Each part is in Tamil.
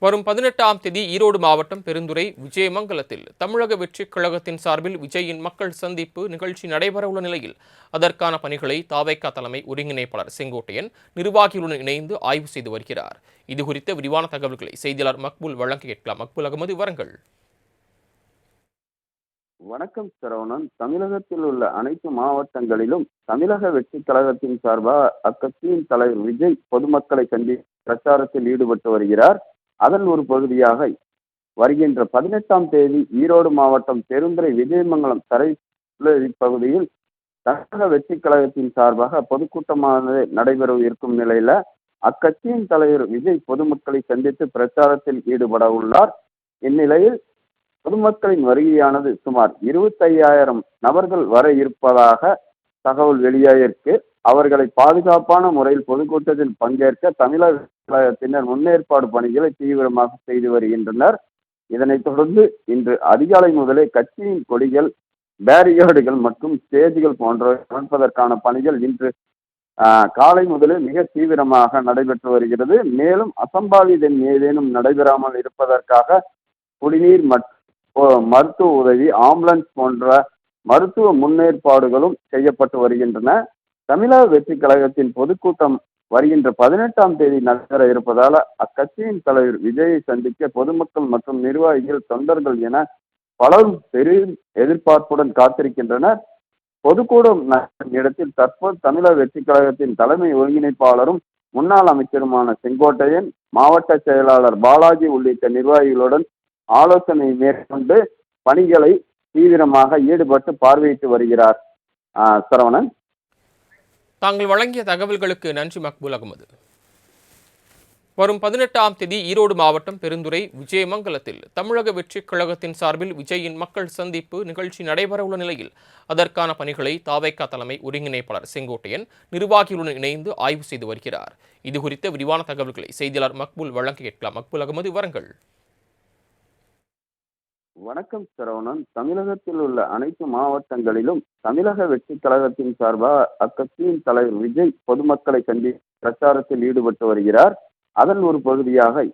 வரும் 18ஆம் தேதி ஈரோடு மாவட்டம் பெருந்துறை விஜயமங்கலத்தில் தமிழக வெற்றிக் கழகத்தின் சார்பில் விஜயின் மக்கள் சந்திப்பு நிகழ்ச்சி நடைபெறவுள்ள நிலையில் அதற்கான பணிகளை தாவேகா தலைமை ஒருங்கிணைப்பாளர் செங்கோட்டையன் நிர்வாகிகளுடன் இணைந்து ஆய்வு செய்து வருகிறார். இதுகுறித்த விரிவான தகவல்களை செய்தியாளர் மக்பூல் வழங்க கேட்கலாம். மக்பூல் அகமது, விவரங்கள். வணக்கம் சரவணன். தமிழகத்தில் உள்ள அனைத்து மாவட்டங்களிலும் தமிழக வெற்றி கழகத்தின் சார்பாக அக்கட்சியின் தலைவர் விஜய் பொதுமக்களை சந்தித்து பிரச்சாரத்தில் ஈடுபட்டு வருகிறார். அதன் ஒரு பகுதியாக வருகின்ற 18ஆம் தேதி ஈரோடு மாவட்டம் பெருந்துறை விஜயமங்கலம் தரை பகுதியில் தமிழக வெற்றி கழகத்தின் சார்பாக பொதுக்கூட்டமானது நடைபெற இருக்கும் நிலையில அக்கட்சியின் தலைவர் விஜய் பொதுமக்களை சந்தித்து பிரச்சாரத்தில் ஈடுபட உள்ளார். இந்நிலையில் பொதுமக்களின் வருகையானது சுமார் 25,000 நபர்கள் வர இருப்பதாக தகவல் வெளியாயிருக்கு. அவர்களை பாதுகாப்பான முறையில் பொதுக்கூட்டத்தில் பங்கேற்க தமிழக கழகத்தினர் முன்னேற்பாடு பணிகளை தீவிரமாக செய்து வருகின்றனர். இதனைத் தொடர்ந்து இன்று அதிகாலை முதலே கட்சியின் கொடிகள், பேரிகார்டுகள் மற்றும் ஸ்டேஜ்கள் போன்றவை அமைப்பதற்கான பணிகள் இன்று காலை முதலே மிக தீவிரமாக நடைபெற்று வருகிறது. மேலும் அசம்பாவிதம் ஏதேனும் நடைபெறாமல் இருப்பதற்காக குடிநீர் மற்றும் மருத்துவ உதவி, ஆம்புலன்ஸ் போன்ற மருத்துவ முன்னேற்பாடுகளும் செய்யப்பட்டு வருகின்றன. தமிழக வெற்றி கழகத்தின் பொதுக்கூட்டம் வருகின்ற 18ஆம் தேதி நடைபெற இருப்பதால் அக்கட்சியின் தலைவர் விஜயை சந்திக்க பொதுமக்கள் மற்றும் நிர்வாகிகள், தொண்டர்கள் என பலரும் பெரும் எதிர்பார்ப்புடன் காத்திருக்கின்றனர். பொதுக்கூட்டம் இடத்தில் தற்போது தமிழக வெற்றி கழகத்தின் தலைமை ஒருங்கிணைப்பாளரும் முன்னாள் அமைச்சருமான செங்கோட்டையன், மாவட்ட செயலாளர் பாலாஜி உள்ளிட்ட நிர்வாகிகளுடன் ஆலோசனை மேற்கொண்டு பணிகளை தீவிரமாக ஈடுபட்டு பார்வையிட்டு வருகிறார். சரவணன், தாங்கள் வழங்கிய தகவல்களுக்கு நன்றி மக்பூல் அகமது. வரும் 18ஆம் தேதி ஈரோடு மாவட்டம் பெருந்துறை விஜயமங்கலத்தில் தமிழக வெற்றிக் கழகத்தின் சார்பில் விஜயின் மக்கள் சந்திப்பு நிகழ்ச்சி நடைபெறவுள்ள நிலையில் அதற்கான பணிகளை தாவேகா தலைமை ஒருங்கிணைப்பாளர் செங்கோட்டையன் நிர்வாகிகளுடன் இணைந்து ஆய்வு செய்து வருகிறார். இதுகுறித்த விரிவான தகவல்களை செய்தியாளர் மக்பூல் வழங்க கேட்கலாம். மக்பூல் அகமது, விவரங்கள். வணக்கம் சரவணன். தமிழகத்தில் உள்ள அனைத்து மாவட்டங்களிலும் தமிழக வெற்றி கழகத்தின் சார்பாக அக்கட்சியின் தலைவர் விஜய் பொதுமக்களை சந்தித்து பிரச்சாரத்தில் ஈடுபட்டு வருகிறார். அதன் ஒரு பகுதியாக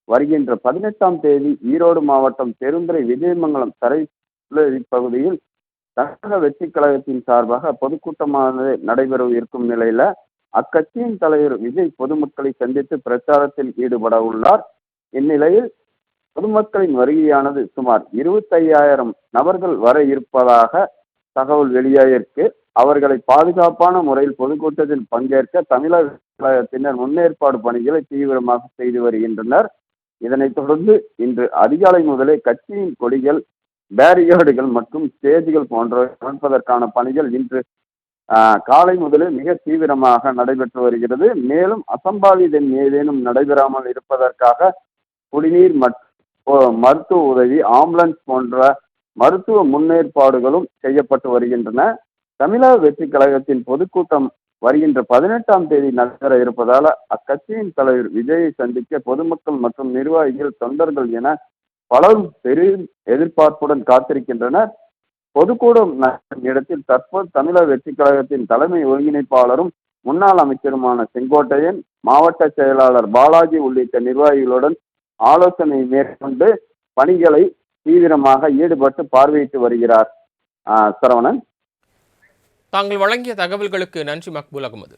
வருகின்ற 18ஆம் தேதி ஈரோடு மாவட்டம் பெருந்துறை விஜயமங்கலம் தரை பகுதியில் தமிழக வெற்றி கழகத்தின் சார்பாக பொதுக்கூட்டமானது நடைபெற இருக்கும் நிலையில அக்கட்சியின் தலைவர் விஜய் பொதுமக்களை சந்தித்து பிரச்சாரத்தில் ஈடுபட உள்ளார். இந்நிலையில் பொதுமக்களின் வருகையானது சுமார் 25,000 நபர்கள் வர இருப்பதாக தகவல் வெளியாயிருக்கு. அவர்களை பாதுகாப்பான முறையில் பொதுக்கூட்டத்தில் பங்கேற்க தமிழக கழகத்தினர் முன்னேற்பாடு பணிகளை தீவிரமாக செய்து வருகின்றனர். இதனைத் தொடர்ந்து இன்று அதிகாலை முதலே கட்சியின் கொடிகள், பேரிகார்டுகள் மற்றும் ஸ்டேஜ்கள் போன்றவை அமைப்பதற்கான பணிகள் இன்று காலை முதலே மிக தீவிரமாக நடைபெற்று வருகிறது. மேலும் அசம்பாவிதம் ஏதேனும் நடைபெறாமல் இருப்பதற்காக குடிநீர் மற்றும் மருத்துவ உதவி, ஆம்புலன்ஸ் போன்ற மருத்துவ முன்னேற்பாடுகளும் செய்யப்பட்டு வருகின்றன. தமிழக வெற்றி கழகத்தின் பொதுக்கூட்டம் வருகின்ற 18ஆம் தேதி நடைபெற இருப்பதால் அக்கட்சியின் தலைவர் விஜயை சந்திக்க பொதுமக்கள் மற்றும் நிர்வாகிகள், தொண்டர்கள் என பலரும் பெரும் எதிர்பார்ப்புடன் காத்திருக்கின்றனர். பொதுக்கூட்டம் இடத்தில் தற்போது தமிழக வெற்றி கழகத்தின் தலைமை ஒருங்கிணைப்பாளரும் முன்னாள் அமைச்சருமான செங்கோட்டையன், மாவட்ட செயலாளர் பாலாஜி உள்ளிட்ட நிர்வாகிகளுடன் ஆலோசனை மேற்கொண்டு பணிகளை தீவிரமாக ஈடுபட்டு பார்வையிட்டு வருகிறார். சரவணன், தாங்கள் வழங்கிய தகவல்களுக்கு நன்றி மக்பூல் அகமது.